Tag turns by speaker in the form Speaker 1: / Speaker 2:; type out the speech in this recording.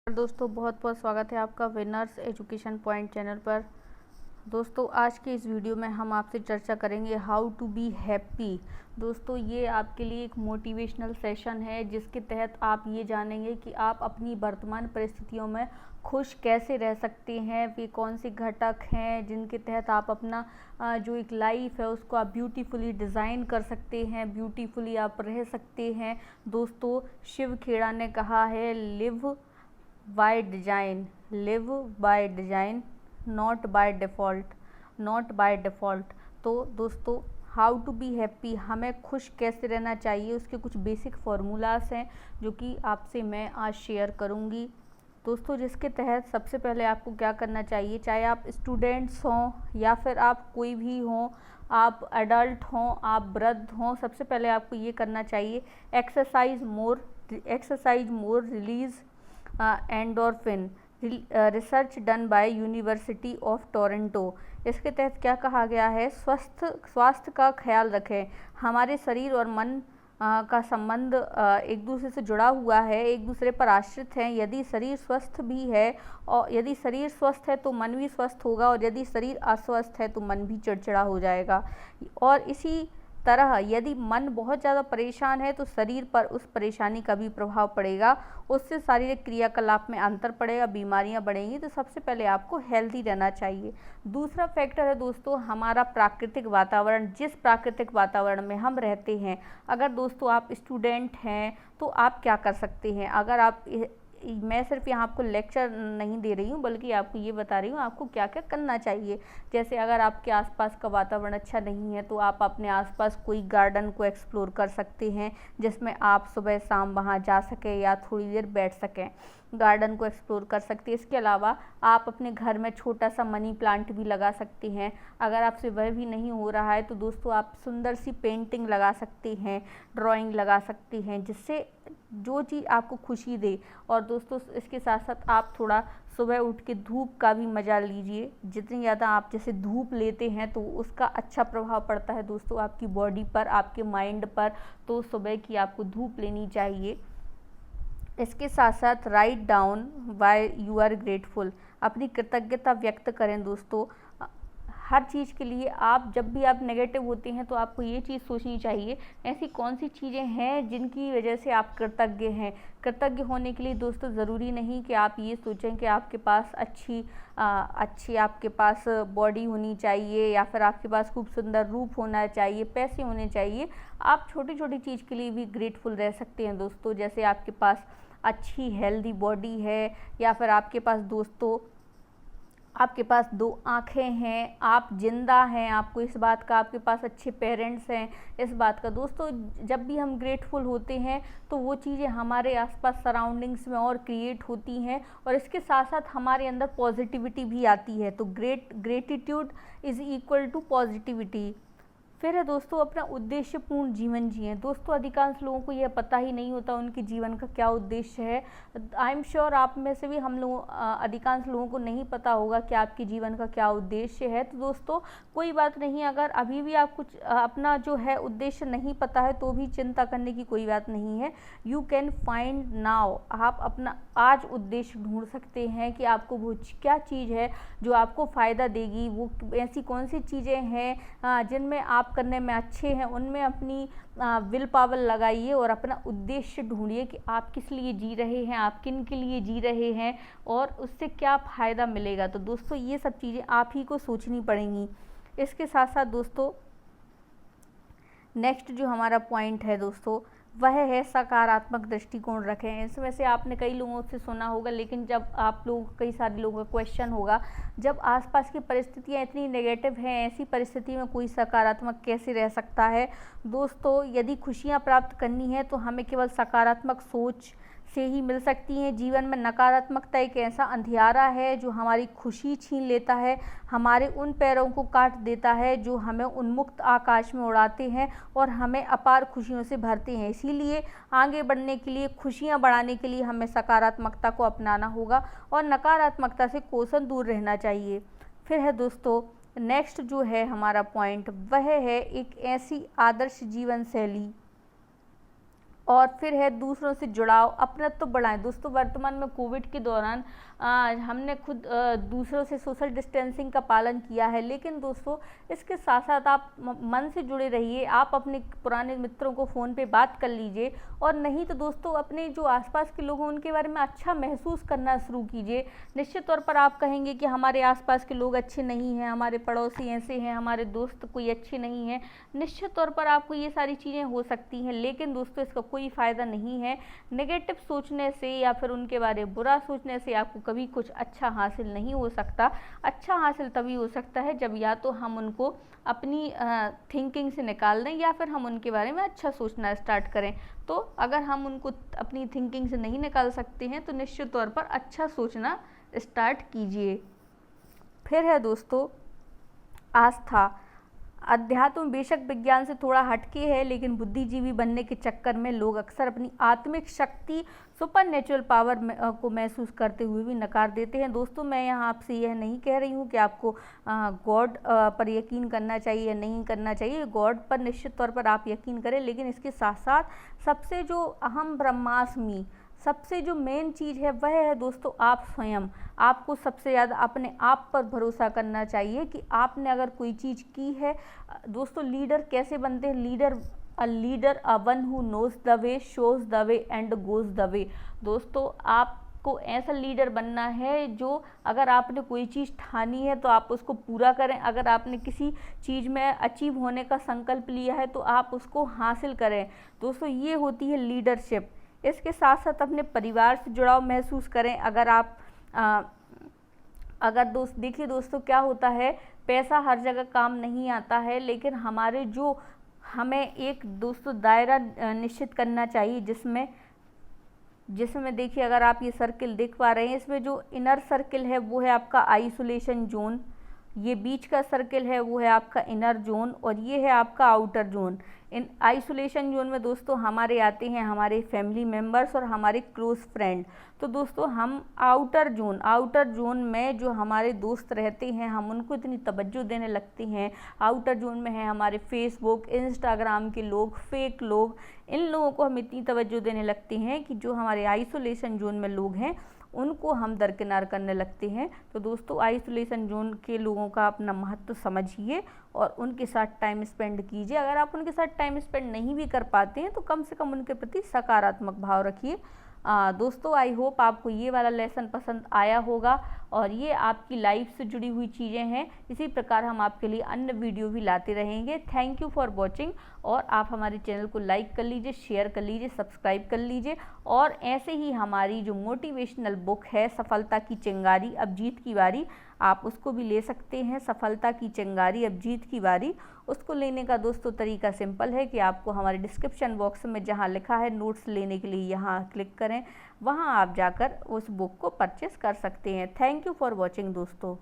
Speaker 1: दोस्तों बहुत बहुत स्वागत है आपका विनर्स एजुकेशन पॉइंट चैनल पर। दोस्तों आज के इस वीडियो में हम आपसे चर्चा करेंगे हाउ टू बी हैप्पी। दोस्तों ये आपके लिए एक मोटिवेशनल सेशन है जिसके तहत आप ये जानेंगे कि आप अपनी वर्तमान परिस्थितियों में खुश कैसे रह सकते हैं। वे कौन से घटक हैं जिनके तहत आप अपना जो एक लाइफ है उसको आप ब्यूटीफुली डिज़ाइन कर सकते हैं, ब्यूटीफुली आप रह सकते हैं। दोस्तों शिव खेड़ा ने कहा है live by design, live by design, not by default. तो दोस्तों हाउ टू बी हैप्पी, हमें खुश कैसे रहना चाहिए, उसके कुछ बेसिक फार्मूलाज हैं जो कि आपसे मैं आज शेयर करूंगी। दोस्तों जिसके तहत सबसे पहले आपको क्या करना चाहिए, चाहे आप स्टूडेंट्स हों या फिर आप कोई भी हों, आप एडल्ट हों, आप वृद्ध हों, सबसे पहले आपको ये करना चाहिए exercise more release endorphin. Research done by university of Toronto. इसके तहत क्या कहा गया है, स्वास्थ्य का ख्याल रखें। हमारे शरीर और मन का संबंध एक दूसरे से जुड़ा हुआ है, एक दूसरे पर आश्रित हैं। यदि शरीर स्वस्थ भी है और यदि शरीर स्वस्थ है तो मन भी स्वस्थ होगा, और यदि शरीर अस्वस्थ है तो मन भी चिड़चिड़ा हो जाएगा। और इसी तरह यदि मन बहुत ज़्यादा परेशान है तो शरीर पर उस परेशानी का भी प्रभाव पड़ेगा, उससे शारीरिक क्रियाकलाप में अंतर पड़ेगा, बीमारियां बढ़ेंगी। तो सबसे पहले आपको हेल्दी रहना चाहिए। दूसरा फैक्टर है दोस्तों हमारा प्राकृतिक वातावरण, जिस प्राकृतिक वातावरण में हम रहते हैं। अगर दोस्तों आप स्टूडेंट हैं तो आप क्या कर सकते हैं, अगर आप मैं सिर्फ यहाँ आपको लेक्चर नहीं दे रही हूँ बल्कि आपको ये बता रही हूँ आपको क्या क्या करना चाहिए। जैसे अगर आपके आसपास का वातावरण अच्छा नहीं है तो आप अपने आसपास कोई गार्डन को एक्सप्लोर कर सकते हैं जिसमें आप सुबह शाम वहाँ जा सकें या थोड़ी देर बैठ सकें, गार्डन को एक्सप्लोर कर सकते हैं। इसके अलावा आप अपने घर में छोटा सा मनी प्लांट भी लगा सकते हैं। अगर आपसे वह भी नहीं हो रहा है तो दोस्तों आप सुंदर सी पेंटिंग लगा सकते हैं, ड्राइंग लगा सकते हैं, जिससे जो चीज़ आपको खुशी दे। और दोस्तों इसके साथ साथ आप थोड़ा सुबह उठ के धूप का भी मज़ा लीजिए। जितनी ज़्यादा आप जैसे धूप लेते हैं तो उसका अच्छा प्रभाव पड़ता है दोस्तों आपकी बॉडी पर, आपके माइंड पर। तो सुबह की आपको धूप लेनी चाहिए। इसके साथ साथ write down why you are grateful, अपनी कृतज्ञता व्यक्त करें। दोस्तों हर चीज़ के लिए आप जब भी आप नेगेटिव होते हैं तो आपको ये चीज़ सोचनी चाहिए ऐसी कौन सी चीज़ें हैं जिनकी वजह से आप कृतज्ञ हैं। कृतज्ञ होने के लिए दोस्तों ज़रूरी नहीं कि आप ये सोचें कि आपके पास अच्छी आपके पास बॉडी होनी चाहिए या फिर आपके पास खूब सुंदर रूप होना चाहिए, पैसे होने चाहिए। आप छोटी छोटी चीज़ के लिए भी ग्रेटफुल रह सकते हैं दोस्तों। जैसे आपके पास अच्छी हेल्दी बॉडी है, या फिर आपके पास दोस्तों आपके पास 2 आँखें हैं, आप जिंदा हैं, आपको इस बात का, आपके पास अच्छे पेरेंट्स हैं, इस बात का। दोस्तों जब भी हम ग्रेटफुल होते हैं तो वो चीज़ें हमारे आसपास सराउंडिंग्स में और क्रिएट होती हैं, और इसके साथ साथ हमारे अंदर पॉजिटिविटी भी आती है। तो gratitude is equal to positivity. फिर है दोस्तों अपना उद्देश्यपूर्ण जीवन जिएं। दोस्तों अधिकांश लोगों को यह पता ही नहीं होता उनके जीवन का क्या उद्देश्य है। आई एम श्योर आप में से भी हम लोग अधिकांश लोगों को नहीं पता होगा कि आपके जीवन का क्या उद्देश्य है। तो दोस्तों कोई बात नहीं, अगर अभी भी आप कुछ अपना जो है उद्देश्य नहीं पता है तो भी चिंता करने की कोई बात नहीं है। यू कैन फाइंड नाउ, आप अपना आज उद्देश्य ढूंढ सकते हैं कि आपको वो क्या चीज़ है जो आपको फ़ायदा देगी। वो ऐसी कौन सी चीज़ें हैं जिनमें आप करने में अच्छे हैं, उनमें अपनी विल पावर लगाइए और अपना उद्देश्य ढूंढिए कि आप किस लिए जी रहे हैं, आप किन के लिए जी रहे हैं और उससे क्या फ़ायदा मिलेगा। तो दोस्तों ये सब चीज़ें आप ही को सोचनी पड़ेंगी। इसके साथ साथ दोस्तों नेक्स्ट जो हमारा पॉइंट है दोस्तों वह है सकारात्मक दृष्टिकोण रखें। इसमें से आपने कई लोगों से सुना होगा, लेकिन जब आप लोग कई सारे लोगों का क्वेश्चन होगा, जब आसपास की परिस्थितियां इतनी नेगेटिव हैं, ऐसी परिस्थिति में कोई सकारात्मक कैसे रह सकता है। दोस्तों यदि खुशियां प्राप्त करनी है तो हमें केवल सकारात्मक सोच से ही मिल सकती हैं। जीवन में नकारात्मकता एक ऐसा अंधियारा है जो हमारी खुशी छीन लेता है, हमारे उन पैरों को काट देता है जो हमें उन्मुक्त आकाश में उड़ाते हैं और हमें अपार खुशियों से भरते हैं। इसीलिए आगे बढ़ने के लिए, खुशियां बढ़ाने के लिए हमें सकारात्मकता को अपनाना होगा और नकारात्मकता से कोसों दूर रहना चाहिए। फिर है दोस्तों नेक्स्ट जो है हमारा पॉइंट, वह है एक ऐसी आदर्श जीवन शैली और फिर है दूसरों से जुड़ाव, अपनत्व बढ़ाएं। दोस्तों वर्तमान में कोविड के दौरान हमने खुद दूसरों से सोशल डिस्टेंसिंग का पालन किया है, लेकिन दोस्तों इसके साथ साथ आप मन से जुड़े रहिए। आप अपने पुराने मित्रों को फ़ोन पे बात कर लीजिए, और नहीं तो दोस्तों अपने जो आसपास के लोग हैं उनके बारे में अच्छा महसूस करना शुरू कीजिए। निश्चित तौर पर आप कहेंगे कि हमारे आसपास के लोग अच्छे नहीं हैं, हमारे पड़ोसी ऐसे हैं, हमारे दोस्त कोई अच्छे नहीं हैं। निश्चित तौर पर आपको ये सारी चीज़ें हो सकती हैं, लेकिन दोस्तों इसका कोई फ़ायदा नहीं है। नेगेटिव सोचने से या फिर उनके बारे में बुरा सोचने से आपको कभी कुछ अच्छा हासिल नहीं हो सकता। अच्छा हासिल तभी हो सकता है जब या तो हम उनको अपनी थिंकिंग से निकाल दें या फिर हम उनके बारे में अच्छा सोचना स्टार्ट करें। तो अगर हम उनको अपनी थिंकिंग से नहीं निकाल सकते हैं तो निश्चित तौर पर अच्छा सोचना स्टार्ट कीजिए। फिर है दोस्तों आस्था। अध्यात्म बेशक विज्ञान से थोड़ा हटके है, लेकिन बुद्धिजीवी बनने के चक्कर में लोग अक्सर अपनी आत्मिक शक्ति, सुपर नेचुरल पावर को महसूस करते हुए भी नकार देते हैं। दोस्तों मैं यहाँ आपसे यह नहीं कह रही हूँ कि आपको गॉड पर यकीन करना चाहिए या नहीं करना चाहिए। गॉड पर निश्चित तौर पर आप यकीन करें, लेकिन इसके साथ साथ सबसे जो अहम ब्रह्मास्मि, सबसे जो मेन चीज़ है वह है दोस्तों आप स्वयं। आपको सबसे ज़्यादा अपने आप पर भरोसा करना चाहिए कि आपने अगर कोई चीज़ की है। दोस्तों लीडर कैसे बनते हैं? Leader a one who knows the way, shows the way and goes the way. दोस्तों आपको ऐसा लीडर बनना है जो अगर आपने कोई चीज़ ठानी है तो आप उसको पूरा करें। अगर आपने किसी चीज़ में अचीव होने का संकल्प लिया है तो आप उसको हासिल करें। दोस्तों ये होती है लीडरशिप। इसके साथ साथ अपने परिवार से जुड़ाव महसूस करें। अगर देखिए दोस्तों क्या होता है, पैसा हर जगह काम नहीं आता है, लेकिन हमें एक दोस्तों दायरा निश्चित करना चाहिए जिसमें देखिए अगर आप ये सर्किल देख पा रहे हैं, इसमें जो इनर सर्किल है वो है आपका आइसोलेशन जोन, ये बीच का सर्किल है वो है आपका इनर जोन, और ये है आपका outer zone. In isolation zone में दोस्तों हमारे आते हैं हमारे फैमिली मेम्बर्स और हमारे क्लोज फ्रेंड। तो दोस्तों हम आउटर जोन में जो हमारे दोस्त रहते हैं हम उनको इतनी तवज्जो देने लगते हैं। आउटर जोन में है हमारे फेसबुक, इंस्टाग्राम के लोग, फेक लोग, इन लोगों को हम इतनी तवज्जो देने लगते हैं कि जो हमारे आइसोलेशन जोन में लोग हैं उनको हम दरकिनार करने लगते हैं। तो दोस्तों आइसोलेशन जोन के लोगों का अपना महत्व समझिए और उनके साथ टाइम स्पेंड कीजिए। अगर आप उनके साथ टाइम स्पेंड नहीं भी कर पाते हैं तो कम से कम उनके प्रति सकारात्मक भाव रखिए। दोस्तों आई होप आपको ये वाला लेसन पसंद आया होगा और ये आपकी लाइफ से जुड़ी हुई चीज़ें हैं। इसी प्रकार हम आपके लिए अन्य वीडियो भी लाते रहेंगे। थैंक यू फॉर वॉचिंग, और आप हमारे चैनल को लाइक कर लीजिए, शेयर कर लीजिए, सब्सक्राइब कर लीजिए। और ऐसे ही हमारी जो मोटिवेशनल बुक है सफलता की चिंगारी अब जीत की बारी, आप उसको भी ले सकते हैं। सफलता की चिंगारी अब जीत की बारी, उसको लेने का दोस्तों तरीका सिंपल है कि आपको हमारे डिस्क्रिप्शन बॉक्स में जहां लिखा है नोट्स लेने के लिए यहां क्लिक करें, वहां आप जाकर उस बुक को परचेस कर सकते हैं। थैंक यू फॉर वॉचिंग दोस्तों।